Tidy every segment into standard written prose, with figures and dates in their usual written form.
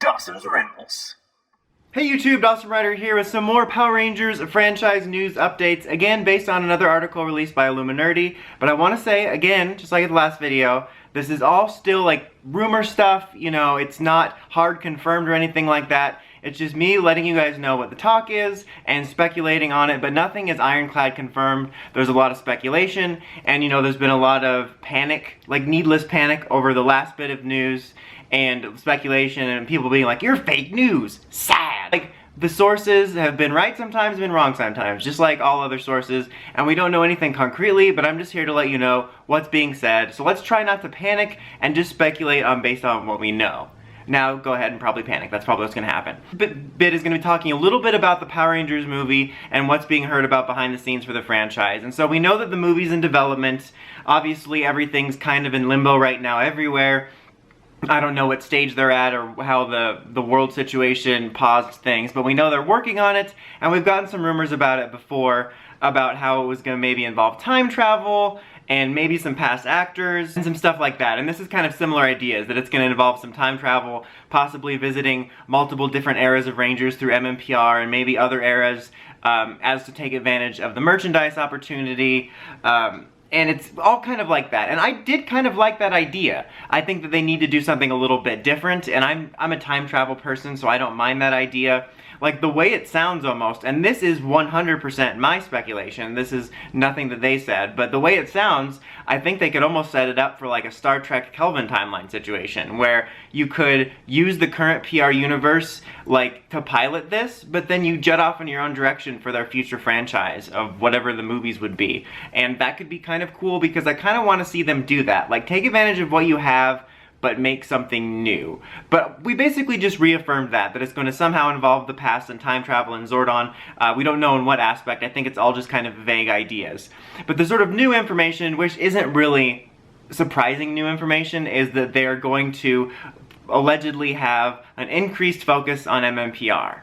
Dawson's Rambles. Hey YouTube, Dawson Ryder here with some more Power Rangers franchise news updates, again based on another article released by Illuminati. But I want to say, again, just like in the last video, this is all still like rumor stuff, you know, it's not hard confirmed or anything like that. It's just me letting you guys know what the talk is and speculating on it, but nothing is ironclad confirmed. There's a lot of speculation, and you know, there's been a lot of panic, like needless panic over the last bit of news and speculation and people being like, you're fake news, sad. Like, the sources have been right sometimes, been wrong sometimes, just like all other sources, and we don't know anything concretely, but I'm just here to let you know what's being said. So let's try not to panic and just speculate based on what we know. Now go ahead and probably panic, that's probably what's going to happen. Bit is going to be talking a little bit about the Power Rangers movie and what's being heard about behind the scenes for the franchise. And so we know that the movie's in development. Obviously everything's kind of in limbo right now everywhere. I don't know what stage they're at or how the world situation paused things, but we know they're working on it, and we've gotten some rumors about it before, about how it was going to maybe involve time travel, and maybe some past actors, and some stuff like that. And this is kind of similar ideas, that it's going to involve some time travel, possibly visiting multiple different eras of Rangers through MMPR, and maybe other eras, as to take advantage of the merchandise opportunity. And it's all kind of like that. And I did kind of like that idea. I think that they need to do something a little bit different, and I'm a time travel person, so I don't mind that idea. Like, the way it sounds almost, and this is 100% my speculation, this is nothing that they said, but the way it sounds, I think they could almost set it up for like a Star Trek Kelvin timeline situation, where you could use the current PR universe, like, to pilot this, but then you jet off in your own direction for their future franchise of whatever the movies would be. And that could be kind of cool, because I kind of want to see them do that. Like, take advantage of what you have, but make something new. But we basically just reaffirmed that it's going to somehow involve the past and time travel and Zordon. We don't know in what aspect. I think it's all just kind of vague ideas. But the sort of new information, which isn't really surprising new information, is that they are going to allegedly have an increased focus on MMPR,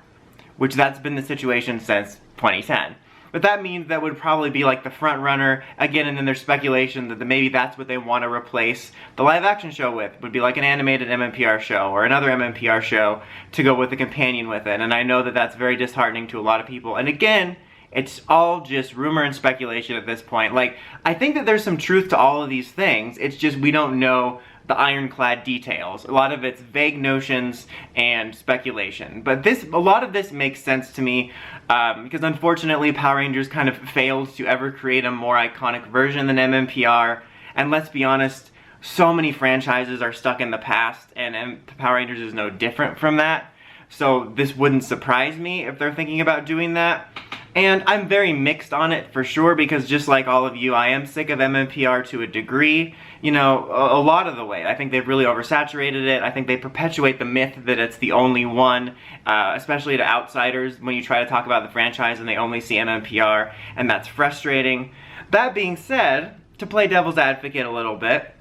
which that's been the situation since 2010. But that means that would probably be like the front runner again, and then there's speculation that maybe that's what they want to replace the live action show with, would be like an animated MMPR show or another MMPR show to go with the companion with it. And I know that that's very disheartening to a lot of people. And again, it's all just rumor and speculation at this point. Like, I think that there's some truth to all of these things, it's just we don't know the ironclad details. A lot of it's vague notions and speculation. But a lot of this makes sense to me, because unfortunately Power Rangers kind of failed to ever create a more iconic version than MMPR. And let's be honest, so many franchises are stuck in the past, and Power Rangers is no different from that. So this wouldn't surprise me if they're thinking about doing that. And I'm very mixed on it for sure, because just like all of you, I am sick of MMPR to a degree. You know, a lot of the way. I think they've really oversaturated it. I think they perpetuate the myth that it's the only one, especially to outsiders when you try to talk about the franchise and they only see MMPR, and that's frustrating. That being said, to play devil's advocate a little bit,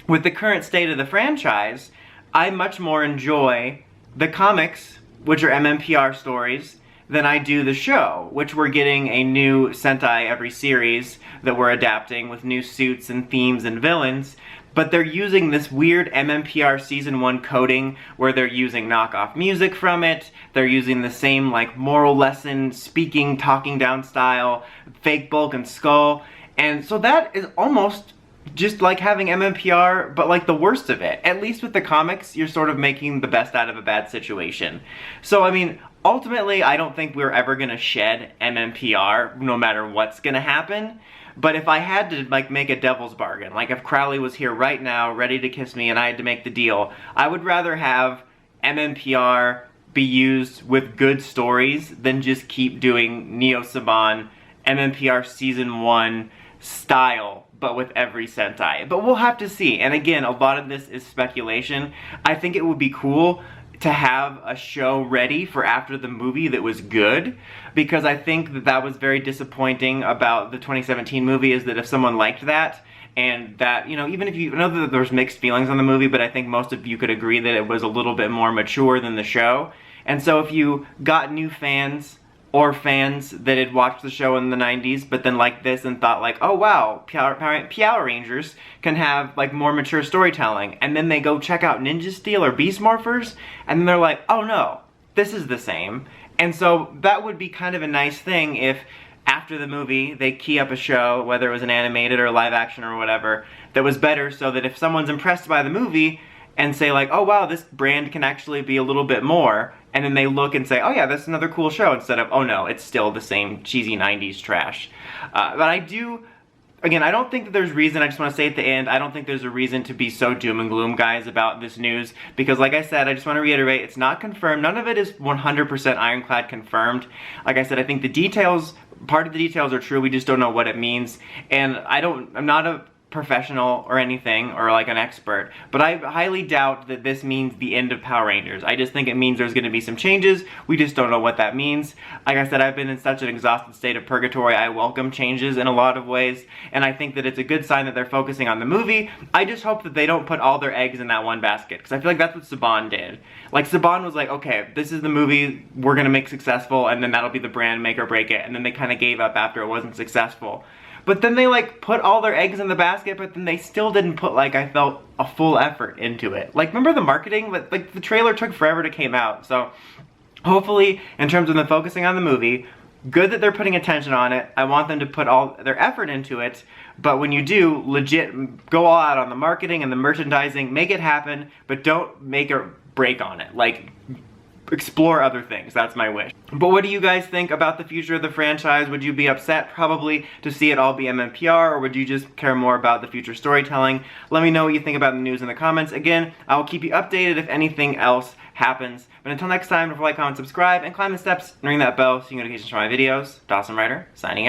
with the current state of the franchise, I much more enjoy the comics, which are MMPR stories, than I do the show, which we're getting a new Sentai every series that we're adapting with new suits and themes and villains, but they're using this weird MMPR Season 1 coding where they're using knockoff music from it, they're using the same like moral lesson, speaking, talking down style, fake Bulk and Skull, and so that is almost just like having MMPR, but like the worst of it. At least with the comics, you're sort of making the best out of a bad situation. So, I mean, ultimately, I don't think we're ever gonna shed MMPR, no matter what's gonna happen. But if I had to, like, make a devil's bargain, like if Crowley was here right now, ready to kiss me, and I had to make the deal, I would rather have MMPR be used with good stories than just keep doing Neo Saban MMPR Season 1 style, but with every Sentai. But we'll have to see. And again, a lot of this is speculation. I think it would be cool to have a show ready for after the movie that was good, because I think that that was very disappointing about the 2017 movie, is that if someone liked that, and that, you know, even if you know that there's mixed feelings on the movie, but I think most of you could agree that it was a little bit more mature than the show. And so if you got new fans or fans that had watched the show in the 90s but then liked this and thought like, oh wow, Power Rangers can have like more mature storytelling, and then they go check out Ninja Steel or Beast Morphers and then they're like, oh no, this is the same. And so that would be kind of a nice thing if after the movie they key up a show, whether it was an animated or live action or whatever, that was better, so that if someone's impressed by the movie and say like, oh wow, this brand can actually be a little bit more, and then they look and say, oh yeah, that's another cool show, instead of, oh no, it's still the same cheesy 90s trash. But I do, again, I don't think that there's reason, I just want to say at the end, I don't think there's a reason to be so doom and gloom, guys, about this news, because like I said, I just want to reiterate, it's not confirmed, none of it is 100% ironclad confirmed. Like I said, I think the details, part of the details are true, we just don't know what it means, and I'm not a professional or anything, or like an expert, but I highly doubt that this means the end of Power Rangers. I just think it means there's going to be some changes, we just don't know what that means. Like I said, I've been in such an exhausted state of purgatory, I welcome changes in a lot of ways, and I think that it's a good sign that they're focusing on the movie. I just hope that they don't put all their eggs in that one basket, because I feel like that's what Saban did. Like, Saban was like, okay, this is the movie we're going to make successful, and then that'll be the brand, make or break it, and then they kind of gave up after it wasn't successful. But then they like put all their eggs in the basket, but then they still didn't put, like, I felt, a full effort into it. Like, remember the marketing? Like, the trailer took forever to come out. So hopefully, in terms of them focusing on the movie, good that they're putting attention on it. I want them to put all their effort into it. But when you do, legit go all out on the marketing and the merchandising, make it happen, but don't make a break on it. Like, explore other things. That's my wish. But what do you guys think about the future of the franchise? Would you be upset probably to see it all be MMPR, or would you just care more about the future storytelling? Let me know what you think about the news in the comments. Again, I will keep you updated if anything else happens. But until next time, don't forget to like, comment, subscribe, and climb the steps and ring that bell so you get notifications for my videos. Dawson Ryder, signing out.